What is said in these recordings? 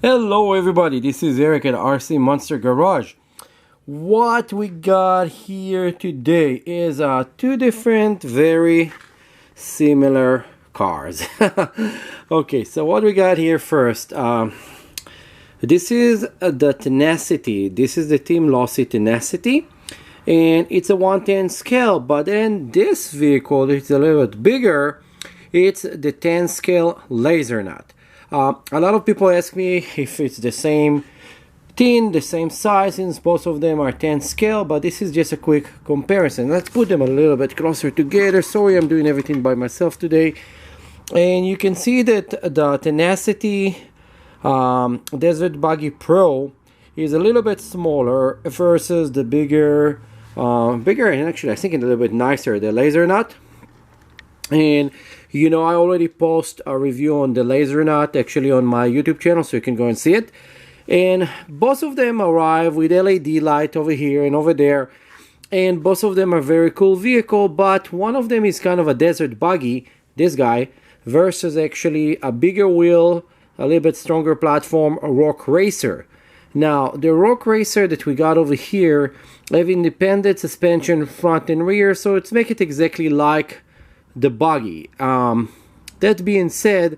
Hello everybody, this is Eric at RC Monster Garage. What we got here today is two different, very similar cars. Okay, so what we got here first, this is the Tenacity. This is the Team Losi Tenacity, and it's a 1/10 scale, but then this vehicle is a little bit bigger. It's the 10 scale Lasernut. A lot of people ask me if it's the same tin, the same size, since both of them are 10 scale, but this is just a quick comparison. Let's put them a little bit closer together. Sorry, I'm doing everything by myself today. And you can see that the Tenacity Desert Buggy Pro is a little bit smaller versus the bigger and actually I think a little bit nicer, the Lasernut. And you know, I already post a review on the Lasernut actually on my YouTube channel, so you can go and see it. And both of them arrive with LED light over here and over there, and both of them are very cool vehicle, but one of them is kind of a desert buggy, this guy, versus actually a bigger wheel, a little bit stronger platform, a rock racer. Now the rock racer that we got over here have independent suspension front and rear, so it's make it exactly like the buggy. That being said,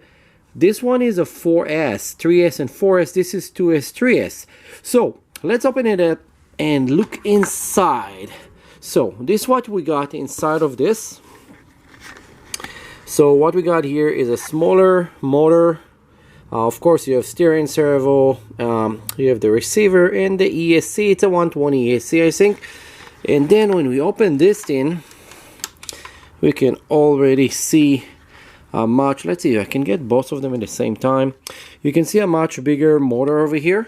this one is a 4S, 3S and 4S. This is 2S, 3S. So let's open it up and look inside. So this is what we got inside of this. So what we got here is a smaller motor. Of course, you have steering servo, you have the receiver and the ESC. It's a 120 ESC, I think. And then when we open this thing, we can already see a much, let's see if I can get both of them at the same time. You can see a much bigger motor over here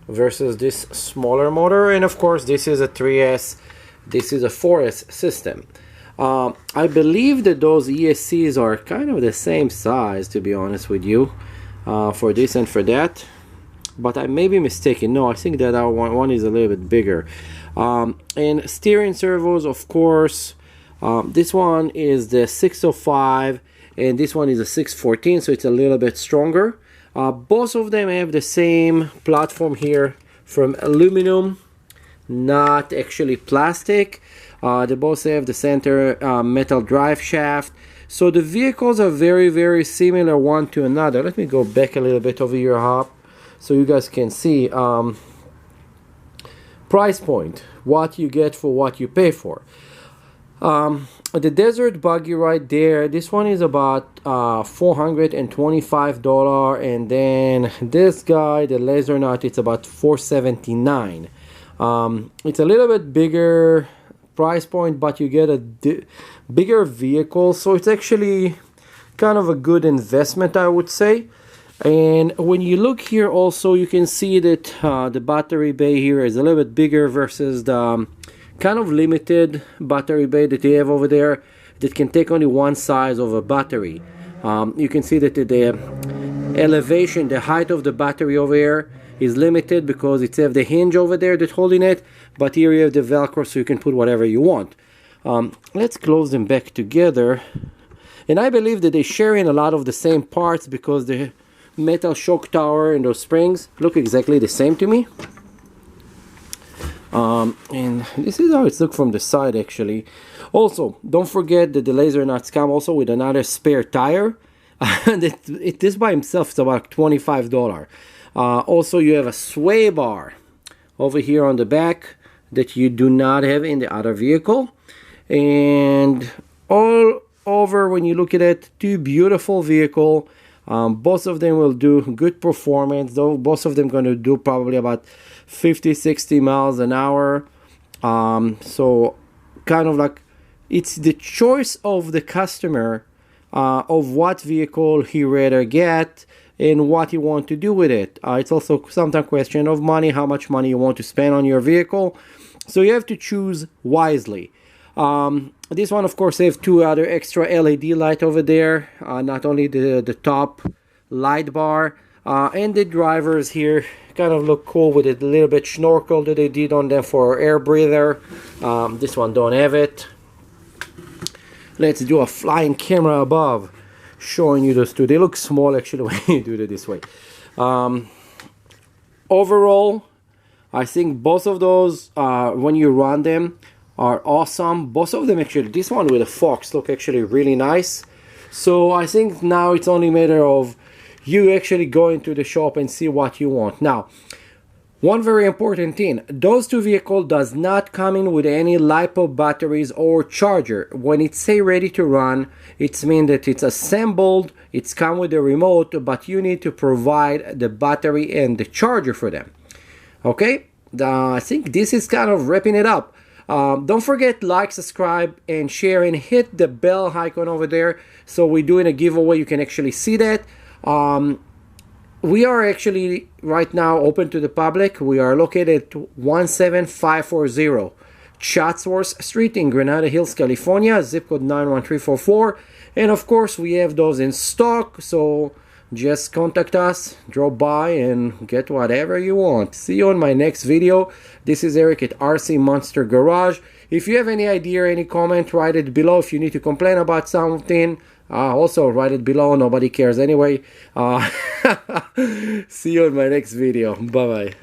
versus this smaller motor. And of course, this is a 3S, this is a 4S system. I believe that those ESCs are kind of the same size, to be honest with you, for this and for that. But I may be mistaken. No, I think that our one is a little bit bigger. And steering servos, of course, this one is the 605 and this one is a 614, so it's a little bit stronger. Both of them have the same platform here from aluminum, not actually plastic. They both have the center metal drive shaft. So the vehicles are very, very similar one to another. Let me go back a little bit over here, Hop, so you guys can see. Price point, what you get for what you pay for. The desert buggy right there, this one is about $425, and then this guy, the Lasernut, it's about $479. It's a little bit bigger price point, but you get a bigger vehicle, so it's actually kind of a good investment, I would say. And when you look here also, you can see that the battery bay here is a little bit bigger versus the kind of limited battery bay that they have over there that can take only one size of a battery. You can see that the elevation, the height of the battery over here is limited because it's have the hinge over there that's holding it, but here you have the Velcro, so you can put whatever you want. Let's close them back together. And I believe that they share in a lot of the same parts because the metal shock tower and those springs look exactly the same to me. And this is how it's look from the side actually. Also, don't forget that the Lasernuts come also with another spare tire. This by himself is about $25. Also, you have a sway bar over here on the back that you do not have in the other vehicle. And all over, when you look at it, two beautiful vehicles. Both of them will do good performance, though both of them going to do probably about 50-60 miles an hour. So kind of like it's the choice of the customer of what vehicle he rather get and what you want to do with it. It's also sometimes a question of money, how much money you want to spend on your vehicle. So you have to choose wisely. This one, of course, have two other extra LED light over there, not only the top light bar, and the drivers here kind of look cool with a little bit snorkel that they did on them for air breather. This one don't have it. Let's do a flying camera above. showing you those two. They look small actually when you do it this way. Overall, I think both of those, when you run them, are awesome. Both of them actually, this one with a fox look actually really nice. So I think now it's only a matter of you actually going to the shop and see what you want. Now, one very important thing, those two vehicles does not come in with any LiPo batteries or charger. When it say ready to run, it means that it's assembled, it's come with a remote, but you need to provide the battery and the charger for them. Okay, I think this is kind of wrapping it up. Don't forget, like, subscribe, and share, and hit the bell icon over there. So we're doing a giveaway, you can actually see that. We are actually right now open to the public. We are located at 17540 Chatsworth Street in Granada Hills, California, zip code 91344. And of course, we have those in stock, so just contact us, drop by, and get whatever you want. See you on my next video. This is Eric at RC Monster Garage. If you have any idea, any comment, write it below. If you need to complain about something, also write it below. Nobody cares anyway. See you in my next video. Bye bye.